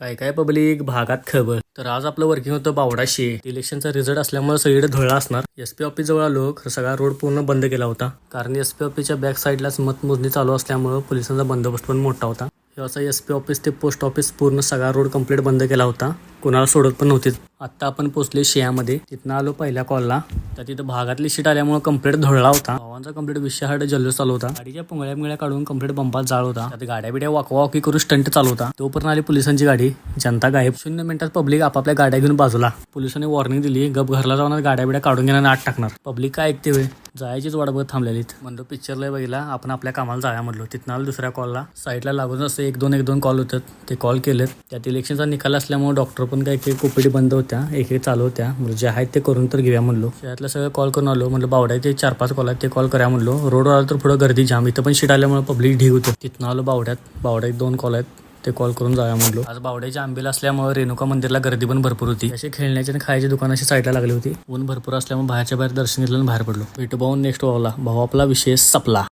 काय काय पब्लिक भागात खबर. तर आज आपलं वर्किंग होतं बावडाशी. इलेक्शनचा रिझल्ट असल्यामुळे सगळीकडे धुळा असणार. एसपी ऑफिस जवळ आलो, सगळा रोड पूर्ण बंद केला होता. कारण एसपी ऑफिसच्या बॅक साईडलाच मतमोजणी चालू असल्यामुळे पोलिसांचा बंदोबस्त पण मोठा होता. हे असं एसपी ऑफिस ते पोस्ट ऑफिस पूर्ण सगळा रोड कंप्लीट बंद केला होता. कोणाला सोडत पण नव्हते. आता आपण पोहोचले शियामध्ये. तिथनं आलो पहिल्या कॉलला. तर तिथं भागातली शीट आल्यामुळे कंप्लीट धुळला होता. भावांचा कंप्लीट विषयाहाट जल्लोष चालू होता. गाडीच्या पुंगळ्या काढून कंप्लीट बंपात जाळ होता. त्यात गाड्या बिड्या वाकवाकी करून स्टंट चालू होता. तोपर्यंत आली पोलिसांची गाडी. जनता गायब. 0 मिनिटात पब्लिक आपापल्या गाड्या घेऊन बाजूला. पोलिसांनी वॉर्निंग दिली, गप घरला जाऊन गाड्या बिड्या काढून घेणार आत टाकणार. पब्लिक काय ऐकते वेळ जायचीच वाट बघत थांबलेलीत. म्हणलो पिक्चरला बघितला, आपण आपल्या कामाला जाया म्हणलो. तिथनं आलो दुसऱ्या कॉलला. साईडला लागून असं एक दोन कॉल होतात. ते कॉल केलेत. त्यात इलेक्शनचा निकाल असल्यामुळे डॉक्टर पण काही कोपीडी बंद होत्या, एक चालू होत्या. म्हणजे जे आहेत ते करून तर घेऊया म्हणलो. त्यातलं सगळं कॉल करून आलो. म्हणलं बावड्याचे 4-5 कॉल आहेत, ते कॉल करूया म्हणलो. रोडवर आलो तर पुढं गर्दी जाम. इथं पण शीट आल्यामुळे पब्लिक ढीग होतं. तिथनं आलो बावड्यात 2 कॉल आहेत, ते कॉल करून जाऊया म्हणलो. आज बावड्याच्या आंबेला असल्यामुळे रेणुका मंदिरला गर्दी पण भरपूर होती. असे खेळण्याचे आणि खायची दुकान अशी साईडला लागली होती. ऊन भरपूर असल्यामुळे बाहेरच्या बाहेर दर्शन घेतलं आणि बाहेर पडलो. भेटू भाऊ नेक्स्ट भाऊला. भाऊ आपला विषय संपला.